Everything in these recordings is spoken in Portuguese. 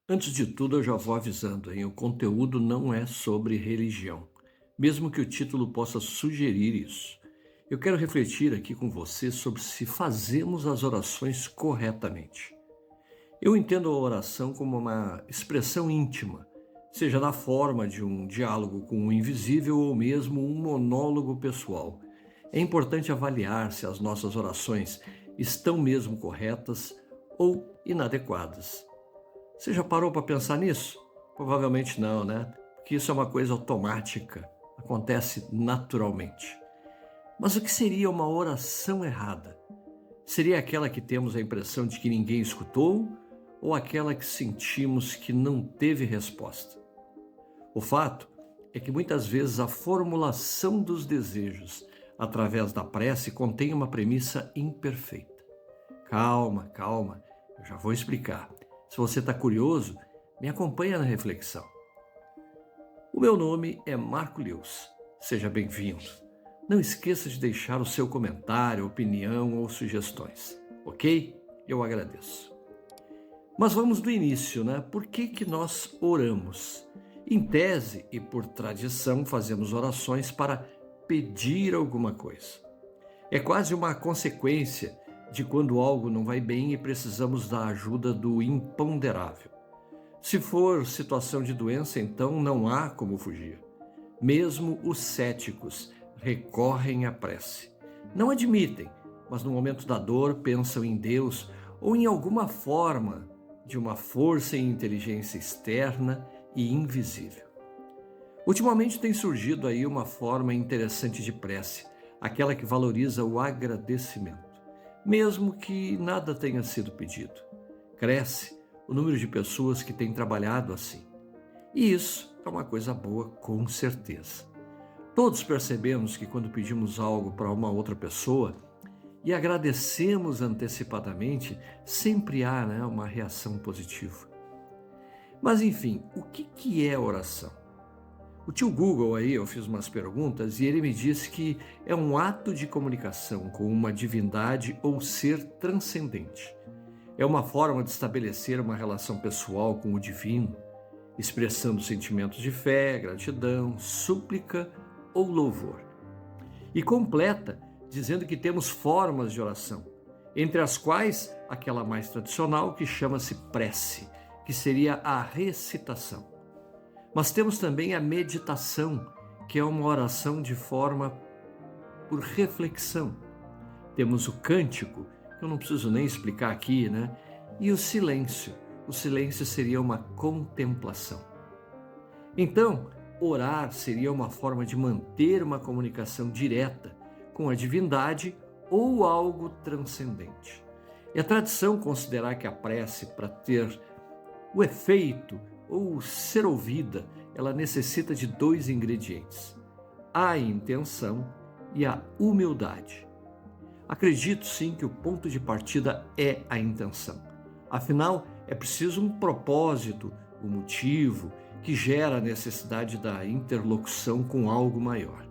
Antes de tudo, eu já vou avisando, hein? O conteúdo não é sobre religião, mesmo que o título possa sugerir isso. Eu quero refletir aqui com você sobre se fazemos as orações corretamente. Eu entendo a oração como uma expressão íntima, seja na forma de um diálogo com o invisível ou mesmo um monólogo pessoal. É importante avaliar se as nossas orações estão mesmo corretas ou inadequadas. Você já parou para pensar nisso? Provavelmente não, né? Porque isso é uma coisa automática, acontece naturalmente. Mas o que seria uma oração errada? Seria aquela que temos a impressão de que ninguém escutou ou aquela que sentimos que não teve resposta? O fato é que muitas vezes a formulação dos desejos através da prece contém uma premissa imperfeita. Calma, calma, eu já vou explicar. Se você está curioso, me acompanha na reflexão. O meu nome é Marco Lewis. Seja bem-vindo. Não esqueça de deixar o seu comentário, opinião ou sugestões, ok? Eu agradeço. Mas vamos do início, né? Por que nós oramos? Em tese e por tradição, fazemos orações para pedir alguma coisa. É quase uma consequência de quando algo não vai bem e precisamos da ajuda do imponderável. Se for situação de doença, então não há como fugir. Mesmo os céticos recorrem à prece. Não admitem, mas no momento da dor pensam em Deus ou em alguma forma de uma força e inteligência externa e invisível. Ultimamente tem surgido aí uma forma interessante de prece, aquela que valoriza o agradecimento, mesmo que nada tenha sido pedido. Cresce o número de pessoas que têm trabalhado assim. E isso é uma coisa boa, com certeza. Todos percebemos que quando pedimos algo para uma outra pessoa e agradecemos antecipadamente, sempre há, uma reação positiva. Mas enfim, o que é oração? O tio Google aí, eu fiz umas perguntas e ele me disse que é um ato de comunicação com uma divindade ou ser transcendente. É uma forma de estabelecer uma relação pessoal com o divino, expressando sentimentos de fé, gratidão, súplica ou louvor. E completa dizendo que temos formas de oração, entre as quais aquela mais tradicional que chama-se prece, que seria a recitação. Mas temos também a meditação, que é uma oração de forma por reflexão. Temos o cântico, que eu não preciso nem explicar aqui, né? E o silêncio. O silêncio seria uma contemplação. Então, orar seria uma forma de manter uma comunicação direta com a divindade ou algo transcendente. E a tradição considerar que a prece, para ter o efeito ou ser ouvida, ela necessita de dois ingredientes: a intenção e a humildade. Acredito sim que o ponto de partida é a intenção. Afinal, é preciso um propósito, um motivo que gera a necessidade da interlocução com algo maior.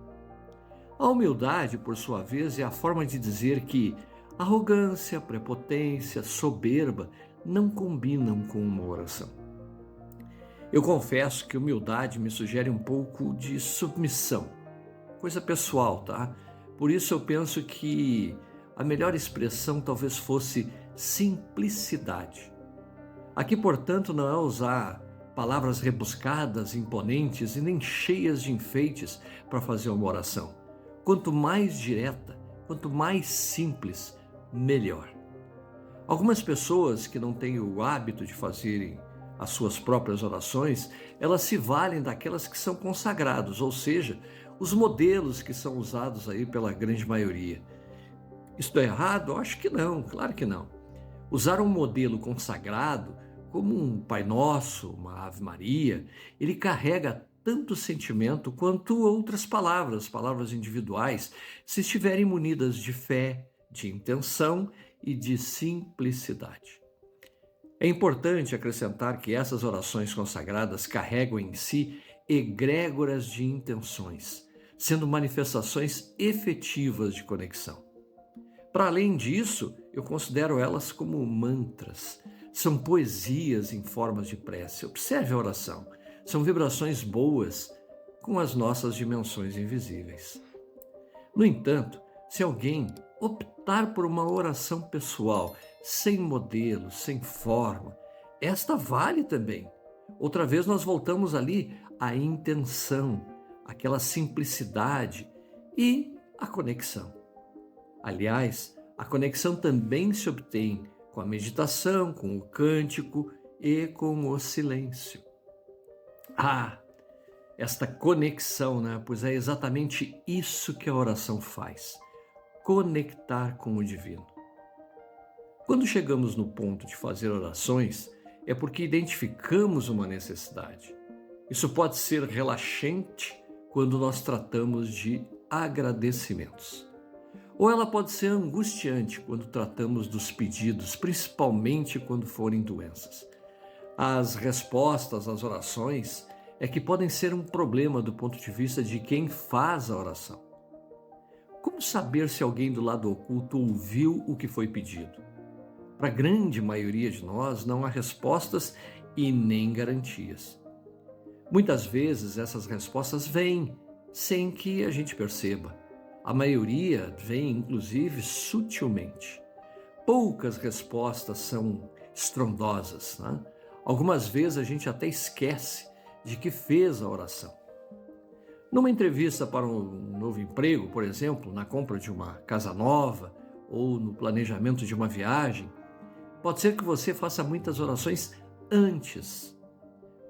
A humildade, por sua vez, é a forma de dizer que arrogância, prepotência, soberba não combinam com uma oração. Eu confesso que humildade me sugere um pouco de submissão, coisa pessoal, tá? Por isso eu penso que a melhor expressão talvez fosse simplicidade. Aqui, portanto, não é usar palavras rebuscadas, imponentes e nem cheias de enfeites para fazer uma oração. Quanto mais direta, quanto mais simples, melhor. Algumas pessoas que não têm o hábito de fazerem as suas próprias orações, elas se valem daquelas que são consagrados, ou seja, os modelos que são usados aí pela grande maioria. Isso é errado? Eu acho que não, claro que não. Usar um modelo consagrado, como um Pai Nosso, uma Ave Maria, ele carrega tanto sentimento quanto outras palavras, palavras individuais, se estiverem munidas de fé, de intenção e de simplicidade. É importante acrescentar que essas orações consagradas carregam em si egrégoras de intenções, sendo manifestações efetivas de conexão. Para além disso, eu considero elas como mantras. São poesias em formas de prece. Observe a oração. São vibrações boas com as nossas dimensões invisíveis. No entanto, se alguém optar por uma oração pessoal, sem modelo, sem forma, esta vale também. Outra vez nós voltamos ali à intenção, aquela simplicidade e a conexão. Aliás, a conexão também se obtém com a meditação, com o cântico e com o silêncio. Esta conexão, né? Pois é exatamente isso que a oração faz. Conectar com o divino. Quando chegamos no ponto de fazer orações, é porque identificamos uma necessidade. Isso pode ser relaxante quando nós tratamos de agradecimentos. Ou ela pode ser angustiante quando tratamos dos pedidos, principalmente quando forem doenças. As respostas às orações é que podem ser um problema do ponto de vista de quem faz a oração. Como saber se alguém do lado oculto ouviu o que foi pedido? Para a grande maioria de nós, não há respostas e nem garantias. Muitas vezes essas respostas vêm sem que a gente perceba. A maioria vem, inclusive, sutilmente. Poucas respostas são estrondosas, né? Algumas vezes a gente até esquece de que fez a oração. Numa entrevista para um novo emprego, por exemplo, na compra de uma casa nova ou no planejamento de uma viagem, pode ser que você faça muitas orações antes,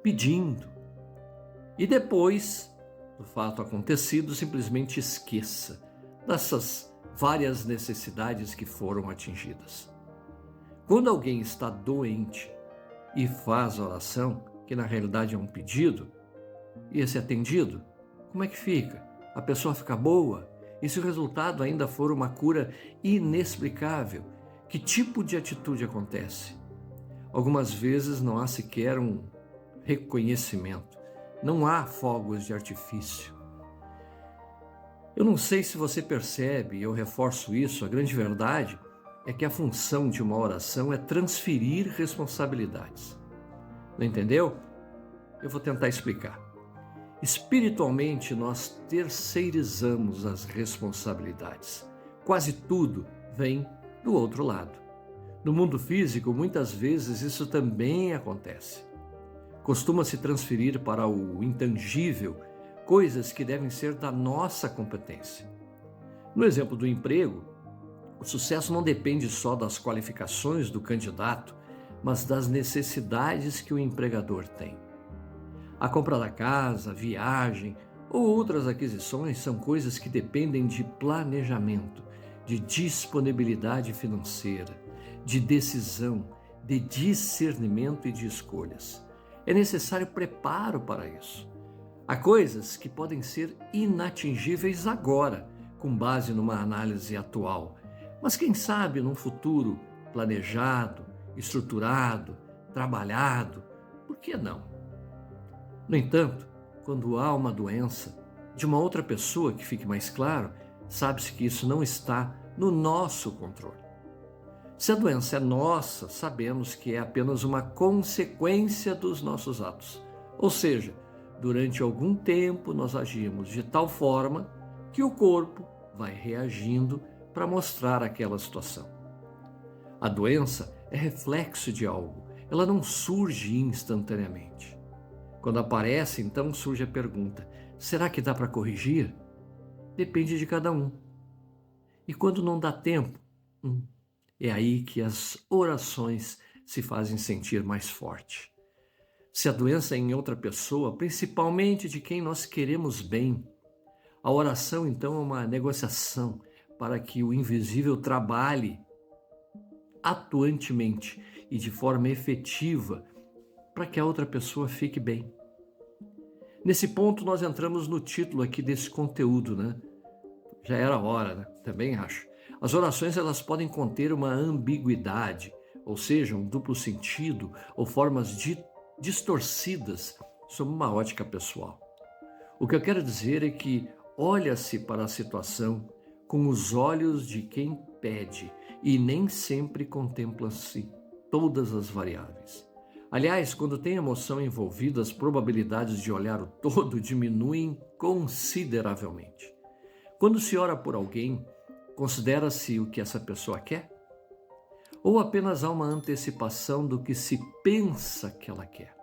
pedindo, e depois do fato acontecido, simplesmente esqueça dessas várias necessidades que foram atingidas. Quando alguém está doente e faz a oração, que na realidade é um pedido, e esse é atendido, como é que fica? A pessoa fica boa? E se o resultado ainda for uma cura inexplicável, que tipo de atitude acontece? Algumas vezes não há sequer um reconhecimento, não há fogos de artifício. Eu não sei se você percebe, eu reforço isso, a grande verdade é que a função de uma oração é transferir responsabilidades. Não entendeu? Eu vou tentar explicar. Espiritualmente, nós terceirizamos as responsabilidades. Quase tudo vem do outro lado. No mundo físico, muitas vezes isso também acontece. Costuma-se transferir para o intangível coisas que devem ser da nossa competência. No exemplo do emprego, o sucesso não depende só das qualificações do candidato, mas das necessidades que o empregador tem. A compra da casa, viagem ou outras aquisições são coisas que dependem de planejamento, de disponibilidade financeira, de decisão, de discernimento e de escolhas. É necessário preparo para isso. Há coisas que podem ser inatingíveis agora, com base numa análise atual, mas quem sabe num futuro planejado, estruturado, trabalhado, por que não? No entanto, quando há uma doença de uma outra pessoa, que fique mais claro, sabe-se que isso não está no nosso controle. Se a doença é nossa, sabemos que é apenas uma consequência dos nossos atos. Ou seja, durante algum tempo nós agimos de tal forma que o corpo vai reagindo para mostrar aquela situação. A doença é reflexo de algo, ela não surge instantaneamente. Quando aparece, então surge a pergunta: será que dá para corrigir? Depende de cada um. E quando não dá tempo, é aí que as orações se fazem sentir mais forte. Se a doença é em outra pessoa, principalmente de quem nós queremos bem, a oração então é uma negociação para que o invisível trabalhe atuantemente e de forma efetiva para que a outra pessoa fique bem. Nesse ponto nós entramos no título aqui desse conteúdo, né? Já era hora, né? Também acho. As orações elas podem conter uma ambiguidade, ou seja, um duplo sentido ou formas distorcidas sob uma ótica pessoal. O que eu quero dizer é que olha-se para a situação com os olhos de quem pede e nem sempre contempla-se todas as variáveis. Aliás, quando tem emoção envolvida, as probabilidades de olhar o todo diminuem consideravelmente. Quando se ora por alguém, considera-se o que essa pessoa quer? Ou apenas há uma antecipação do que se pensa que ela quer?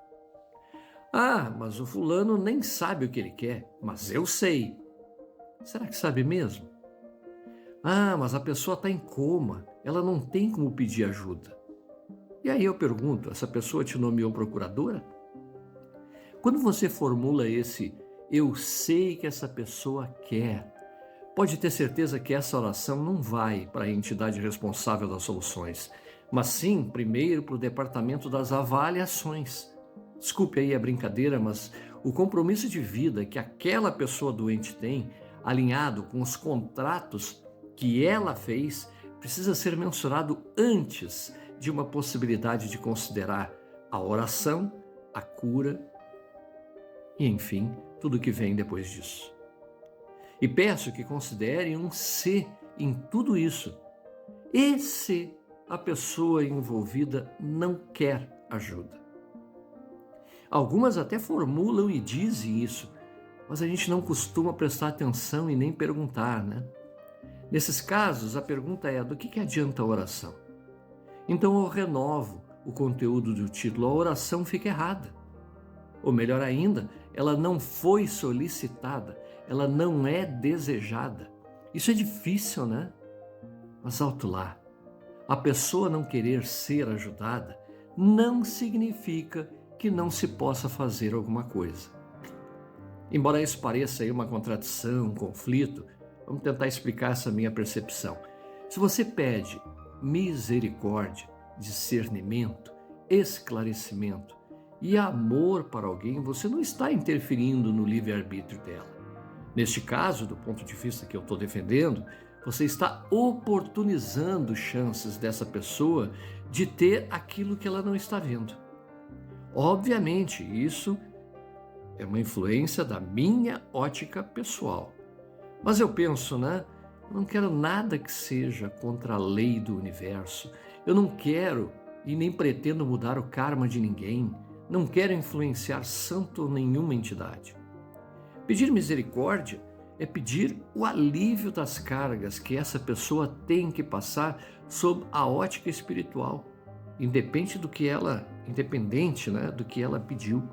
Ah, mas o fulano nem sabe o que ele quer, mas eu sei. Será que sabe mesmo? Ah, mas a pessoa está em coma, ela não tem como pedir ajuda. E aí eu pergunto, essa pessoa te nomeou procuradora? Quando você formula esse "eu sei que essa pessoa quer", pode ter certeza que essa oração não vai para a entidade responsável das soluções, mas sim primeiro para o departamento das avaliações. Desculpe aí a brincadeira, mas o compromisso de vida que aquela pessoa doente tem, alinhado com os contratos que ela fez, precisa ser mensurado antes de uma possibilidade de considerar a oração, a cura e, enfim, tudo o que vem depois disso. E peço que considerem um "se" em tudo isso. E se a pessoa envolvida não quer ajuda? Algumas até formulam e dizem isso, mas a gente não costuma prestar atenção e nem perguntar, né? Nesses casos, a pergunta é: do que adianta a oração? Então eu renovo o conteúdo do título, a oração fica errada. Ou melhor ainda, ela não foi solicitada, ela não é desejada. Isso é difícil, né? Mas alto lá, a pessoa não querer ser ajudada não significa que não se possa fazer alguma coisa. Embora isso pareça aí uma contradição, um conflito, vamos tentar explicar essa minha percepção. Se você pede misericórdia, discernimento, esclarecimento e amor para alguém, você não está interferindo no livre-arbítrio dela. Neste caso, do ponto de vista que eu estou defendendo, você está oportunizando chances dessa pessoa de ter aquilo que ela não está vendo. Obviamente, isso é uma influência da minha ótica pessoal. Mas eu penso, né? Eu não quero nada que seja contra a lei do universo. Eu não quero e nem pretendo mudar o karma de ninguém. Não quero influenciar santo ou nenhuma entidade. Pedir misericórdia é pedir o alívio das cargas que essa pessoa tem que passar sob a ótica espiritual, independente do que ela pediu.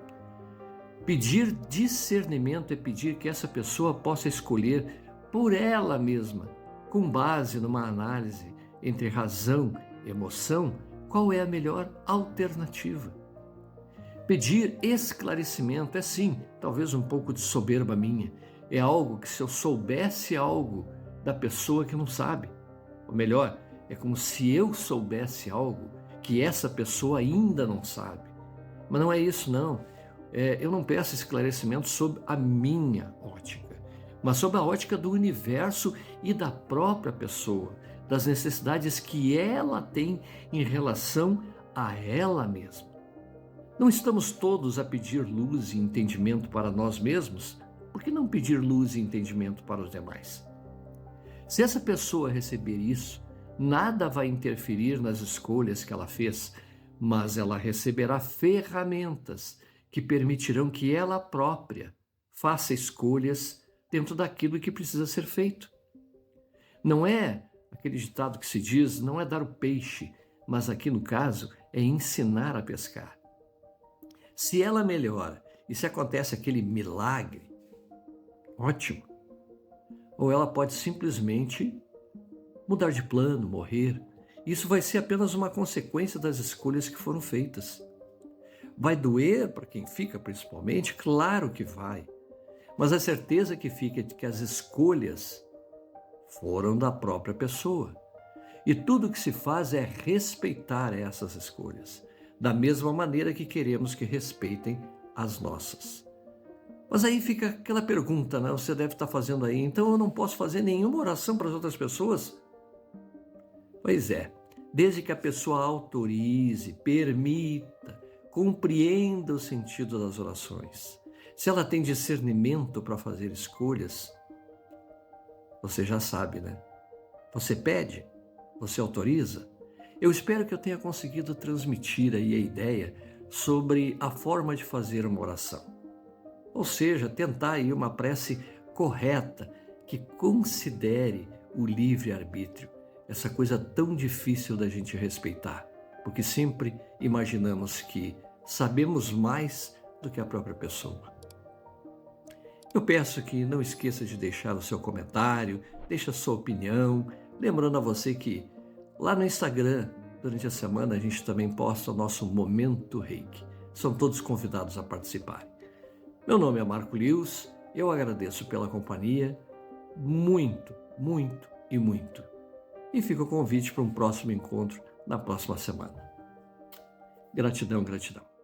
Pedir discernimento é pedir que essa pessoa possa escolher por ela mesma, com base numa análise entre razão e emoção, qual é a melhor alternativa. Pedir esclarecimento é sim, talvez um pouco de soberba minha. É algo que, se eu soubesse algo da pessoa que não sabe, ou melhor, é como se eu soubesse algo que essa pessoa ainda não sabe. Mas não é isso não. Eu não peço esclarecimento sobre a minha ótica, mas sobre a ótica do universo e da própria pessoa, das necessidades que ela tem em relação a ela mesma. Não estamos todos a pedir luz e entendimento para nós mesmos? Por que não pedir luz e entendimento para os demais? Se essa pessoa receber isso, nada vai interferir nas escolhas que ela fez, mas ela receberá ferramentas que permitirão que ela própria faça escolhas dentro daquilo que precisa ser feito. Não é aquele ditado que se diz, não é dar o peixe, mas aqui no caso é ensinar a pescar. Se ela melhora e se acontece aquele milagre, ótimo. Ou ela pode simplesmente mudar de plano, morrer. Isso vai ser apenas uma consequência das escolhas que foram feitas. Vai doer para quem fica, principalmente? Claro que vai. Mas a certeza que fica é de que as escolhas foram da própria pessoa. E tudo o que se faz é respeitar essas escolhas, da mesma maneira que queremos que respeitem as nossas. Mas aí fica aquela pergunta, né? Você deve estar fazendo aí, então eu não posso fazer nenhuma oração para as outras pessoas? Pois é, desde que a pessoa autorize, permita, compreenda o sentido das orações. Se ela tem discernimento para fazer escolhas, você já sabe, né? Você pede, você autoriza, Eu espero que eu tenha conseguido transmitir aí a ideia sobre a forma de fazer uma oração. Ou seja, tentar aí uma prece correta que considere o livre-arbítrio, essa coisa tão difícil da gente respeitar, porque sempre imaginamos que sabemos mais do que a própria pessoa. Eu peço que não esqueça de deixar o seu comentário, deixe a sua opinião, lembrando a você que lá no Instagram, durante a semana, a gente também posta o nosso Momento Reiki. São todos convidados a participar. Meu nome é Marco Lewis, eu agradeço pela companhia, muito, muito e muito. E fica o convite para um próximo encontro na próxima semana. Gratidão, gratidão.